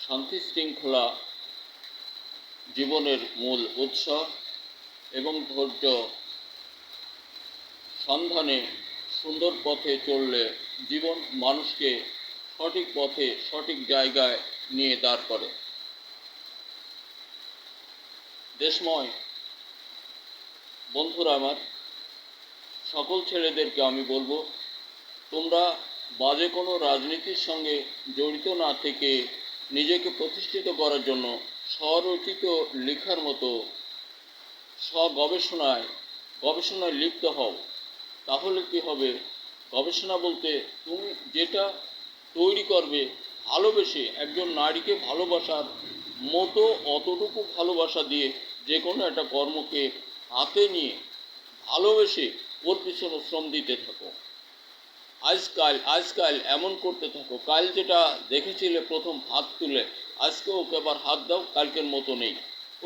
শান্তি শৃঙ্খলা জীবনের মূল উৎস এবং ধৈর্য সন্ধানে সুন্দর পথে চললে জীবন মানুষকে সঠিক পথে সঠিক জায়গায় নিয়ে দাঁড় করে। দেশময় বন্ধুরা আমার, সকল ছেলেদেরকে আমি বলবো, তোমরা বাজে কোনো রাজনীতির সঙ্গে জড়িত না থেকে নিজেকে প্রতিষ্ঠিত করার জন্য স্বরচিত লেখার মতো গবেষণায় লিপ্ত হও। তাহলে কি হবে? গবেষণা বলতে তুমি যেটা তৈরি করবে ভালোবেসে, একজন নারীকে ভালোবাসার মতো অতটুকু ভালোবাসা দিয়ে যে কোনো একটা কর্মকে হাতে নিয়ে ভালোবেসে ওর পিছনে শ্রম দিতে থাকো। আজকাল এমন করতে থাকো, কাল যেটা দেখেছিলে প্রথম হাত তুলে, আজকে ওকে আবার হাত দাও, কালকের মতো নেই,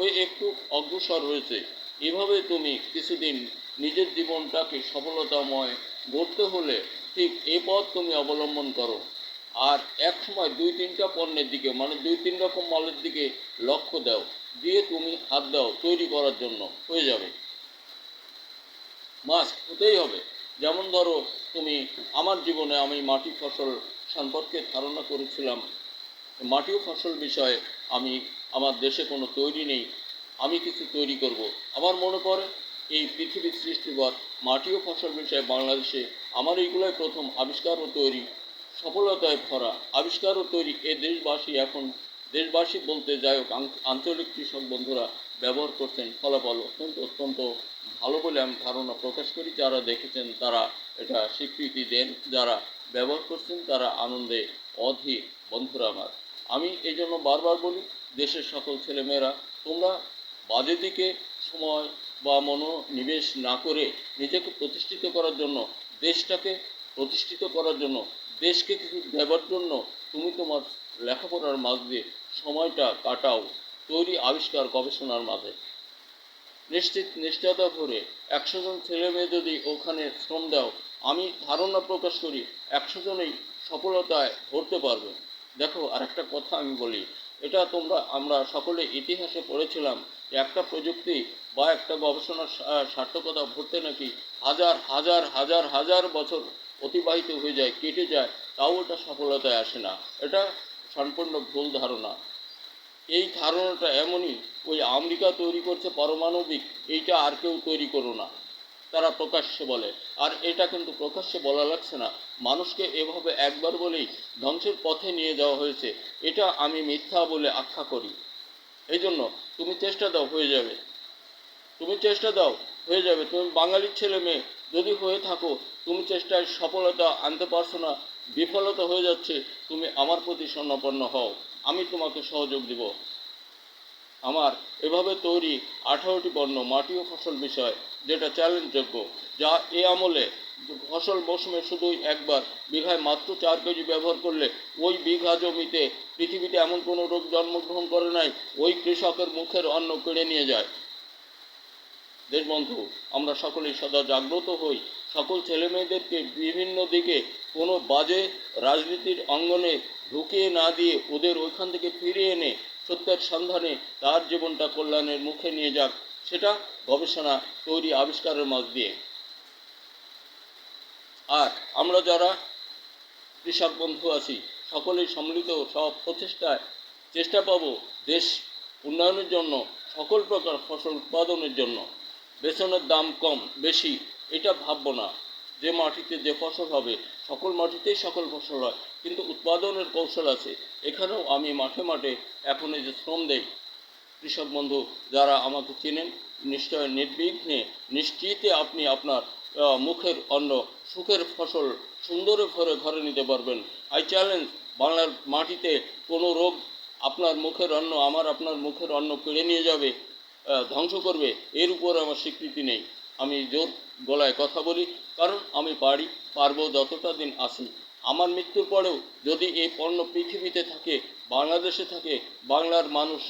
ওই একটু অগ্রসর হয়েছে। এভাবে তুমি কিছুদিন নিজের জীবনটাকে সফলতাময় গড়তে হলে ঠিক এই পথ তুমি অবলম্বন করো। আর এক সময় 2-3টা পণ্যের দিকে, মানে 2-3 রকম মালের দিকে লক্ষ্য দাও, দিয়ে তুমি হাত দাও তৈরি করার জন্য, হয়ে যাবে। মাস্ট হতেই হবে। যেমন ধরো, তুমি আমার জীবনে আমি মাটি ফসল সম্পর্কে ধারণা করেছিলাম। মাটি ও ফসল বিষয়ে আমার দেশে কোনো তৈরি নেই, আমি কিছু তৈরি করব। আমার মনে পড়ে এই পৃথিবীর সৃষ্টিকর মাটি ও ফসল বিষয়ে বাংলাদেশে আমার এইগুলোই প্রথম আবিষ্কার ও তৈরি, সফলতায় ভরা আবিষ্কার ও তৈরি। এ দেশবাসী বলতে যাই হোক, আঞ্চলিক কৃষক বন্ধুরা ব্যবহার করছেন, ফলাফল অত্যন্ত ভালো বলে আমি ধারণা প্রকাশ করি। যারা দেখেছেন তারা এটা স্বীকৃতি দেন, যারা ব্যবহার করছেন তারা আনন্দে অধীর। বন্ধুরা আমার, আমি এই জন্য বারবার বলি, দেশের সকল ছেলেমেয়েরা, তোমরা বাজে দিকে সময় বা মনোনিবেশ না করে নিজেকে প্রতিষ্ঠিত করার জন্য, দেশটাকে প্রতিষ্ঠিত করার জন্য, দেশকে কিছু দেবার জন্য তুমি তোমার লেখাপড়ার মাঝ দিয়ে সময়টা কাটাও তৈরি, আবিষ্কার, গবেষণার মাঝে। নিশ্চয়তা ভরে 100 জন ছেলে মেয়ে যদি ওখানে শ্রম দাও, আমি ধারণা প্রকাশ করি 100 জনেই সফলতায় ধরতে পারবে। দেখো, আরেকটা কথা আমি বলি, এটা আমরা সকলে ইতিহাসে পড়েছিলাম যে একটা প্রযুক্তি বা একটা গবেষণার সার্থকতা ভরতে নাকি হাজার হাজার হাজার হাজার বছর অতিবাহিত হয়ে যায়, কেটে যায়, তাও ওটা সফলতায় আসে না। এটা সম্পূর্ণ ভুল ধারণা। এই ধারণাটা এমনই, ওই আমেরিকা তৈরি করছে পারমাণবিক, এইটা আর কেউ তৈরি করো না, তারা প্রকাশ্যে বলে। আর এটা কিন্তু প্রকাশ্যে বলা লাগছে না, মানুষকে এভাবে একবার বলেই ধ্বংসের পথে নিয়ে যাওয়া হয়েছে, এটা আমি মিথ্যা বলে আখ্যা করি। এই জন্য তুমি চেষ্টা দাও, হয়ে যাবে। তুমি বাঙালির ছেলে মেয়ে যদি হয়ে থাকো, তুমি চেষ্টায় সফলতা আনতে পারছো না, বিফলতা হয়ে যাচ্ছে, তুমি আমার প্রতি শরণাপন্ন হও, আমি তোমাকে সহযোগ দিব। আমার এভাবে তৈরি 18টি পণ্য মাটি ও ফসল বিষয়, যেটা চ্যালেঞ্জযোগ্য, যা এ আমলে ফসল মৌসুমে শুধুই একবার বিঘায় মাত্র 4 কেজি ব্যবহার করলে ওই বিঘা জমিতে পৃথিবীতে এমন কোনো রোগ জন্মগ্রহণ করে নাই, ওই কৃষকের মুখের অন্ন কেড়ে নিয়ে যায়। দেশবন্ধু, আমরা সকলেই সদা জাগ্রত হই, সকল ছেলেমেয়েদেরকে বিভিন্ন দিকে কোনো বাজে রাজনীতির অঙ্গনে ঢুকিয়ে না দিয়ে ওদের ওইখান থেকে ফিরিয়ে এনে সত্যের সন্ধানে তার জীবনটা কল্যাণের মুখে নিয়ে যাক, সেটা গবেষণা, তৈরি, আবিষ্কারের মাঝ দিয়ে। আর আমরা যারা কৃষক বন্ধু আছি, সকলেই সম্মিলিত সব প্রচেষ্টায় চেষ্টা পাব দেশ উন্নয়নের জন্য, সকল প্রকার ফসল উৎপাদনের জন্য। বেতনের দাম কম বেশি এটা ভাববো না, যে মাটিতে যে ফসল হবে, সকল মাটিতেই সকল ফসল হয়, কিন্তু উৎপাদনের কৌশল আছে। এখানেও আমি মাঠে মাঠে এখন এই যে শ্রম দেই, কৃষক বন্ধু যারা আমাকে চেনেন, নিশ্চয় নির্বিঘ্নে নিশ্চিতে আপনি আপনার মুখের অন্ন, সুখের ফসল সুন্দরে ভরে ঘরে নিতে পারবেন। আই চ্যালেঞ্জ, বাংলার মাটিতে কোনো রোগ আপনার মুখের অন্ন, আপনার মুখের অন্ন কেড়ে নিয়ে যাবে, ধ্বংস করবে, এর উপর আমার স্বীকৃতি নেই। আমি জোর গলায় কথা বলি, কারণ আমি পারবো যতটা দিন আসি। আমার মৃত্যুর পরেও যদি এই পণ্য পৃথিবীতে থাকে, বাংলাদেশে থাকে, বাংলার মানুষ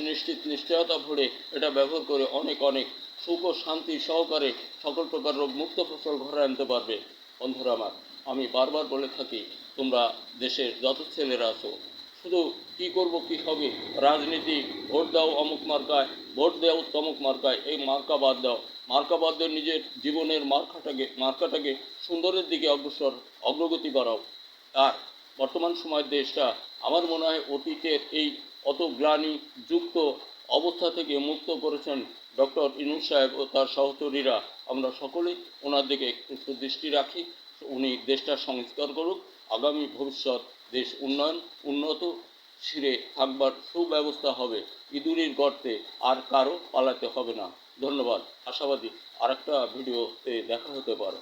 নিশ্চয়তা ভরে এটা ব্যবহার করে অনেক অনেক সুখ ও শান্তি সহকারে সকল প্রকার রোগ মুক্ত ফসল ঘরে আনতে পারবে। বন্ধুরা আমার, আমি বারবার বলে থাকি, তোমরা দেশের যত ছেলেরা আছো, শুধু কি করব কি হবে, রাজনীতি, ভোট দাও অমুক মার্কায়, ভোট দাও তমুক মার্কায়, এই মার্কা বাদ দাও। মার্কা বাদ দিয়ে নিজের জীবনের মার্কাটাকে সুন্দরের দিকে অগ্রগতি বাড়াও। আর বর্তমান সময়ের দেশটা আমার মনে হয় অতীতের এই অত গ্লানিযুক্ত অবস্থা থেকে মুক্ত করেছেন ডক্টর ইউনূস সাহেব ও তার সহচরীরা। আমরা সকলেই ওনার দিকে একটু দৃষ্টি রাখি। উনি দেশটা সংস্কার করুক, আগামী ভবিষ্যৎ দেশ উন্নত শিরে থাকবার সুব্যবস্থা হবে। ইঁদুরের গর্তে আর কারো পালাতে হবে না। ধন্যবাদ। আশাবাদী আরেকটা ভিডিওতে দেখা হতে পারে।